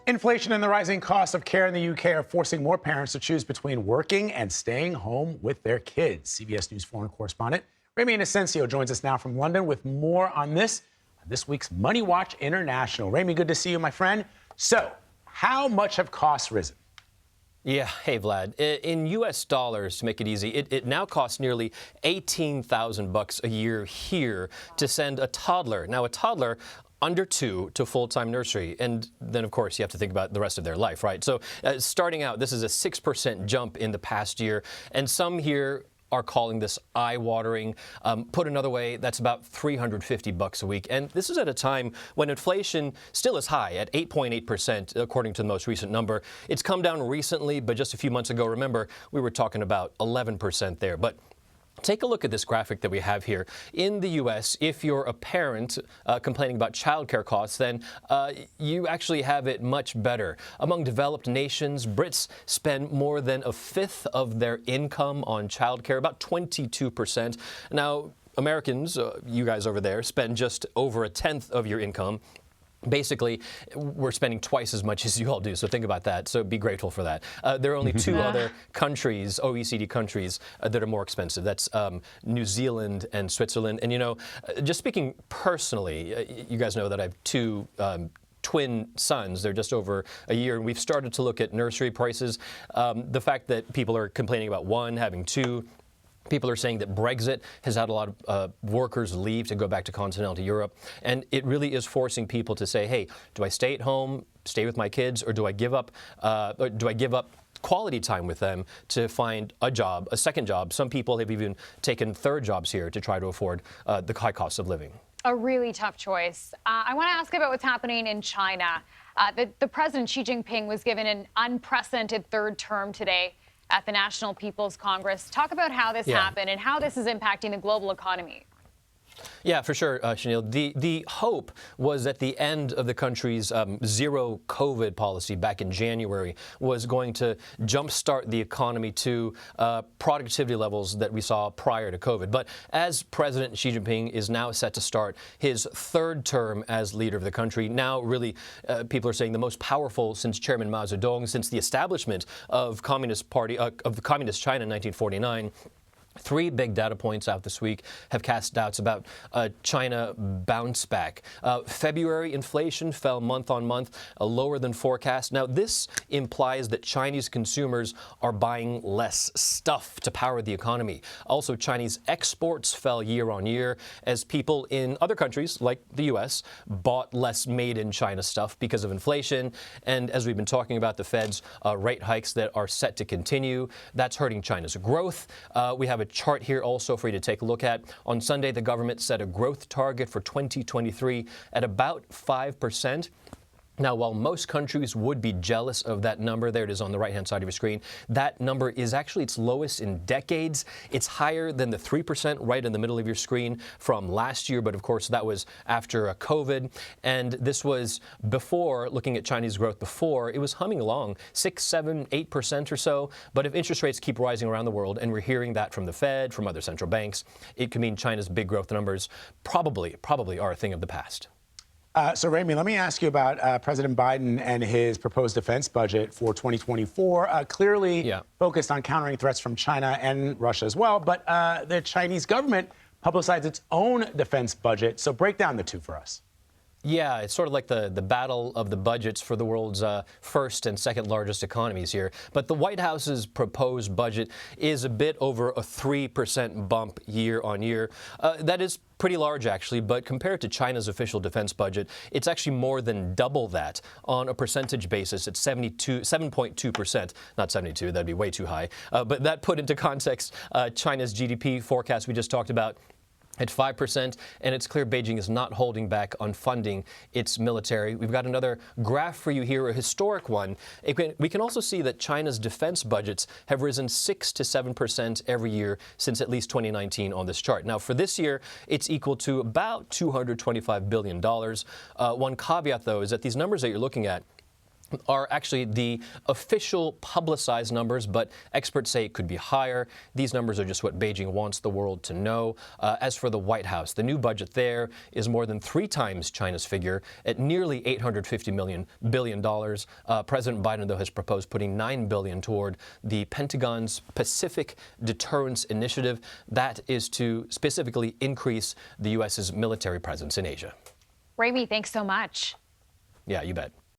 Inflation and the rising cost of care in the UK are forcing more parents to choose between working and staying home with their kids. CBS News foreign correspondent Ramy Inocencio joins us now from London with more on this week's MoneyWatch International. Ramy, good to see you, my friend. So, how much have costs risen? Yeah, hey Vlad. In U.S. dollars, to make it easy, it now costs nearly $18,000 a year here to send a toddler. Now, a toddler under 2 to full-time nursery. And then, of course, you have to think about the rest of their life, right? So starting out, this is a 6% jump in the past year. And some here are calling this eye-watering. Put another way, that's about $350 a week. And this is at a time when inflation still is high at 8.8%, according to the most recent number. It's come down recently, but just a few months ago, remember, we were talking about 11% there. But take a look at this graphic that we have here. In the U.S., if you're a parent complaining about childcare costs, then you actually have it much better. Among developed nations, Brits spend more than a fifth of their income on childcare, about 22%. Now, Americans, you guys over there, spend just over a tenth of your income. Basically, we're spending twice as much as you all do, so think about that. So be grateful for that. There are only two other countries, OECD countries, that are more expensive. That's New Zealand and Switzerland. And, you know, just speaking personally, you guys know that I have two twin sons. They're just over a year, and we've started to look at nursery prices. The fact that people are complaining about one, having two. People are saying that Brexit has had a lot of workers leave to go back to continental Europe. And it really is forcing people to say, hey, do I stay at home, stay with my kids, or do I give up quality time with them to find a job, a second job? Some people have even taken third jobs here to try to afford the high cost of living. A really tough choice. I want to ask about what's happening in China. The President Xi Jinping was given an unprecedented third term today at the National People's Congress. Talk about how this happened and how this is impacting the global economy. Yeah, for sure, Shanelle. The hope was that the end of the country's zero COVID policy back in January was going to jumpstart the economy to productivity levels that we saw prior to COVID. But as President Xi Jinping is now set to start his third term as leader of the country, now really people are saying the most powerful since Chairman Mao Zedong, since the establishment of Communist Party of the Communist China in 1949. Three big data points out this week have cast doubts about China bounce back. February inflation fell month on month, lower than forecast. Now, this implies that Chinese consumers are buying less stuff to power the economy. Also, Chinese exports fell year on year as people in other countries, like the U.S., bought less made-in-China stuff because of inflation. And as we've been talking about, the Fed's rate hikes that are set to continue, that's hurting China's growth. We have a chart here also for you to take a look at. On Sunday, the government set a growth target for 2023 at about 5%. Now, while most countries would be jealous of that number, there it is on the right-hand side of your screen, that number is actually its lowest in decades. It's higher than the 3% right in the middle of your screen from last year, but of course that was after COVID. And this was before, looking at Chinese growth before, it was humming along 6, 7, 8% or so. But if interest rates keep rising around the world, and we're hearing that from the Fed, from other central banks, it could mean China's big growth numbers probably are a thing of the past. So, Ramy, let me ask you about President Biden and his proposed defense budget for 2024. Clearly focused on countering threats from China and Russia as well. But the Chinese government publicized its own defense budget. So break down the two for us. Yeah, it's sort of like the battle of the budgets for the world's first and second largest economies here. But the White House's proposed budget is a bit over a 3% bump year on year. That is pretty large, actually, but compared to China's official defense budget, it's actually more than double that. On a percentage basis, it's 7.2%. Not 72, that'd be way too high. But that put into context China's GDP forecast we just talked about at 5%, and it's clear Beijing is not holding back on funding its military. We've got another graph for you here, a historic one. We can also see that China's defense budgets have risen 6 to 7% every year since at least 2019 on this chart. Now, for this year, it's equal to about $225 billion. One caveat, though, is that these numbers that you're looking at, are actually the official publicized numbers, but experts say it could be higher. These numbers are just what Beijing wants the world to know. As for the White House, the new budget there is more than 3 times China's figure at nearly $850 billion. President Biden, though, has proposed putting $9 billion toward the Pentagon's Pacific Deterrence Initiative. That is to specifically increase the U.S.'s military presence in Asia. Ramy, thanks so much. Yeah, you bet.